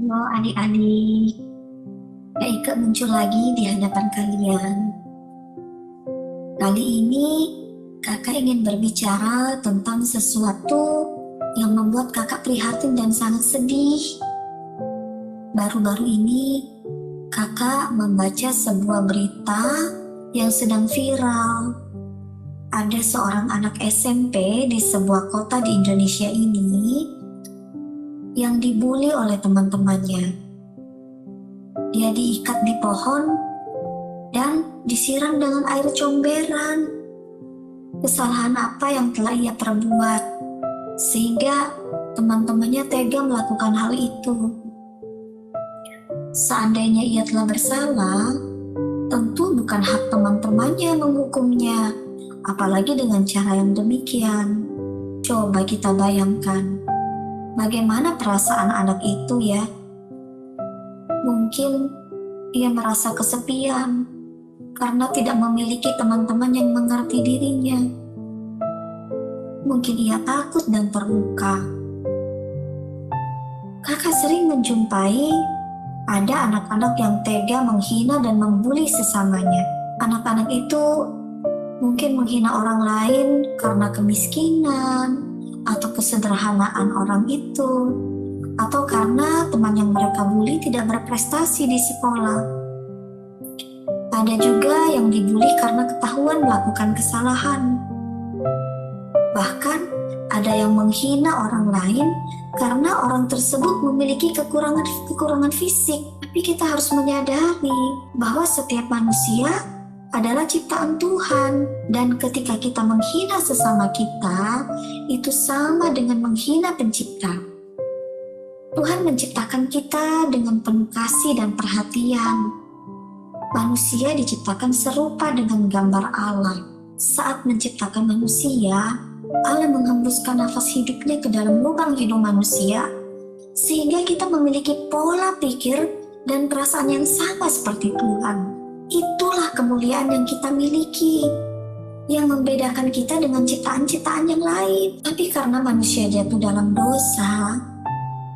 Halo adik-adik, Kak Ike muncul lagi di hadapan kalian. Kali ini kakak ingin berbicara tentang sesuatu yang membuat kakak prihatin dan sangat sedih. Baru-baru ini kakak membaca sebuah berita yang sedang viral. Ada seorang anak SMP di sebuah kota di Indonesia ini yang dibully oleh teman-temannya. Dia diikat di pohon dan disiram dengan air comberan. Kesalahan apa yang telah ia perbuat sehingga teman-temannya tega melakukan hal itu? Seandainya ia telah bersalah, tentu bukan hak teman-temannya menghukumnya, apalagi dengan cara yang demikian. Coba kita bayangkan, bagaimana perasaan anak itu ya? Mungkin ia merasa kesepian karena tidak memiliki teman-teman yang mengerti dirinya. Mungkin ia takut dan terluka. Kakak sering menjumpai ada anak-anak yang tega menghina dan membuli sesamanya. Anak-anak itu mungkin menghina orang lain karena kemiskinan atau kesederhanaan orang itu, atau karena teman yang mereka bully tidak berprestasi di sekolah. Ada juga yang dibully karena ketahuan melakukan kesalahan. Bahkan ada yang menghina orang lain karena orang tersebut memiliki kekurangan fisik. Tapi kita harus menyadari bahwa setiap manusia adalah ciptaan Tuhan, dan ketika kita menghina sesama kita, itu sama dengan menghina pencipta. Tuhan menciptakan kita dengan penuh kasih dan perhatian. Manusia diciptakan serupa dengan gambar Allah. Saat menciptakan manusia, Allah menghembuskan nafas hidupnya ke dalam lubang hidung manusia, sehingga kita memiliki pola pikir dan perasaan yang sama seperti Tuhan. Itulah kemuliaan yang kita miliki, yang membedakan kita dengan ciptaan-ciptaan yang lain. Tapi karena manusia jatuh dalam dosa,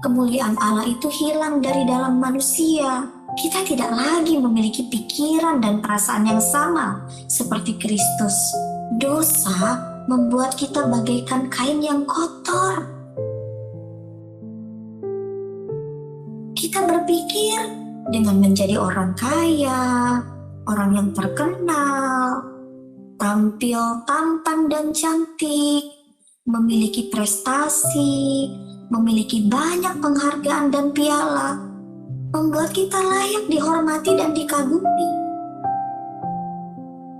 kemuliaan Allah itu hilang dari dalam manusia. Kita tidak lagi memiliki pikiran dan perasaan yang sama seperti Kristus. Dosa membuat kita bagaikan kain yang kotor. Kita berpikir dengan menjadi orang kaya, orang yang terkenal, tampil tampan dan cantik, memiliki prestasi, memiliki banyak penghargaan dan piala, membuat kita layak dihormati dan dikagumi.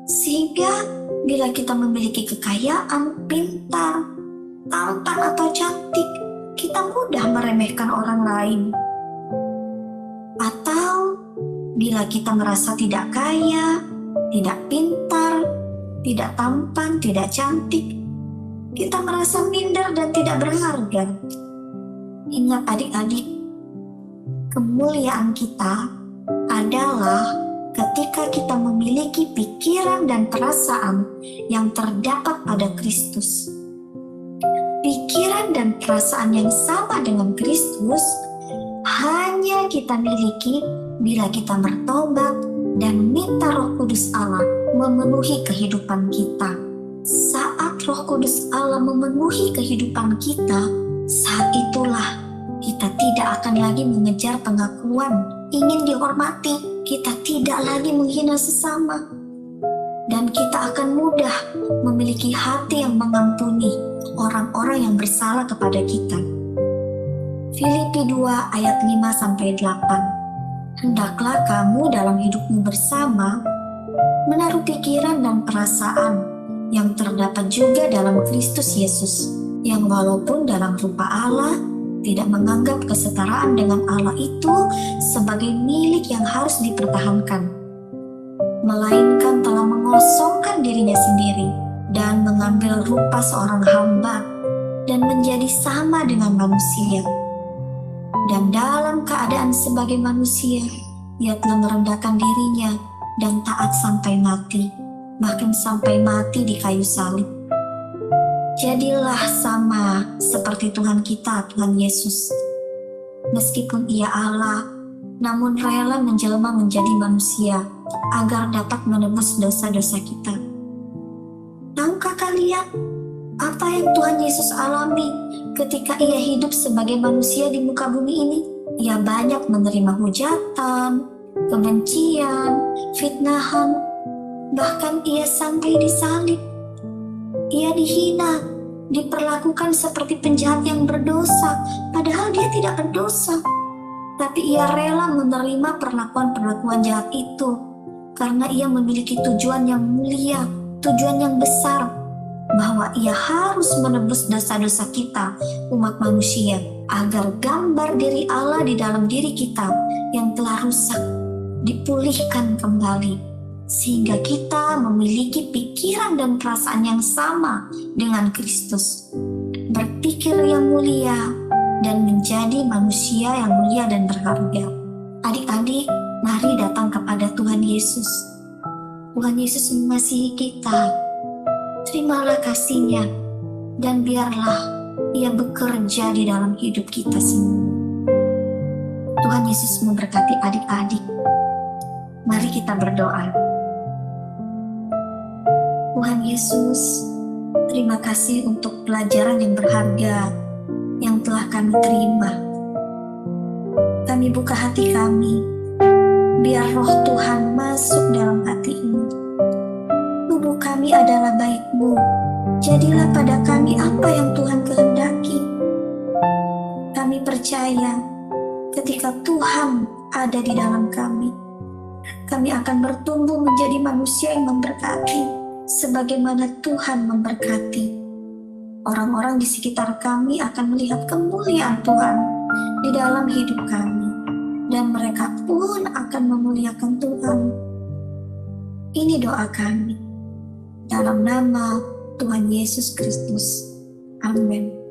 Sehingga bila kita memiliki kekayaan, pintar, tampan atau cantik, kita mudah meremehkan orang lain. Atau bila kita merasa tidak kaya, tidak pintar, tidak tampan, tidak cantik, kita merasa minder dan tidak berharga. Ingat adik-adik, kemuliaan kita adalah ketika kita memiliki pikiran dan perasaan yang terdapat pada Kristus. Pikiran dan perasaan yang sama dengan Kristus hanya kita miliki bila kita bertobat dan minta Roh Kudus Allah memenuhi kehidupan kita. Saat Roh Kudus Allah memenuhi kehidupan kita, saat itulah kita tidak akan lagi mengejar pengakuan, ingin dihormati. Kita tidak lagi menghina sesama, dan kita akan mudah memiliki hati yang mengampuni orang-orang yang bersalah kepada kita. Filipi 2 ayat 5-8. Hendaklah kamu dalam hidupmu bersama menaruh pikiran dan perasaan yang terdapat juga dalam Kristus Yesus, yang walaupun dalam rupa Allah tidak menganggap kesetaraan dengan Allah itu sebagai milik yang harus dipertahankan, melainkan telah mengosongkan dirinya sendiri dan mengambil rupa seorang hamba dan menjadi sama dengan manusia. Dan dalam keadaan sebagai manusia, ia telah merendahkan dirinya dan taat sampai mati, bahkan sampai mati di kayu salib. Jadilah sama seperti Tuhan kita, Tuhan Yesus. Meskipun ia Allah, namun rela menjelma menjadi manusia agar dapat menebus dosa-dosa kita. Tahukah kalian apa yang Tuhan Yesus alami ketika ia hidup sebagai manusia di muka bumi ini? Ia banyak menerima hujatan, kebencian, fitnahan, bahkan ia sampai disalib. Ia dihina, diperlakukan seperti penjahat yang berdosa, padahal dia tidak berdosa. Tapi ia rela menerima perlakuan-perlakuan jahat itu karena ia memiliki tujuan yang mulia, tujuan yang besar, bahwa ia harus menebus dosa-dosa kita, umat manusia, agar gambar diri Allah di dalam diri kita yang telah rusak dipulihkan kembali, sehingga kita memiliki pikiran dan perasaan yang sama dengan Kristus, berpikir yang mulia, dan menjadi manusia yang mulia dan berharga. Adik-adik, mari datang kepada Tuhan Yesus. Tuhan Yesus mengasihi kita. Terimalah kasih-Nya, dan biarlah Ia bekerja di dalam hidup kita semua. Tuhan Yesus memberkati adik-adik. Mari kita berdoa. Tuhan Yesus, terima kasih untuk pelajaran yang berharga yang telah kami terima. Kami buka hati kami, biar roh Tuhan masuk dalam hati ini. Tubuh kami adalah baik-Mu, jadilah pada kami apa yang Tuhan kehendaki. Kami percaya ketika Tuhan ada di dalam kami akan bertumbuh menjadi manusia yang memberkati, sebagaimana Tuhan memberkati. Orang-orang di sekitar kami akan melihat kemuliaan Tuhan di dalam hidup kami, dan mereka pun akan memuliakan Tuhan. Ini doa kami, dalam nama Tuhan Yesus Kristus. Amin.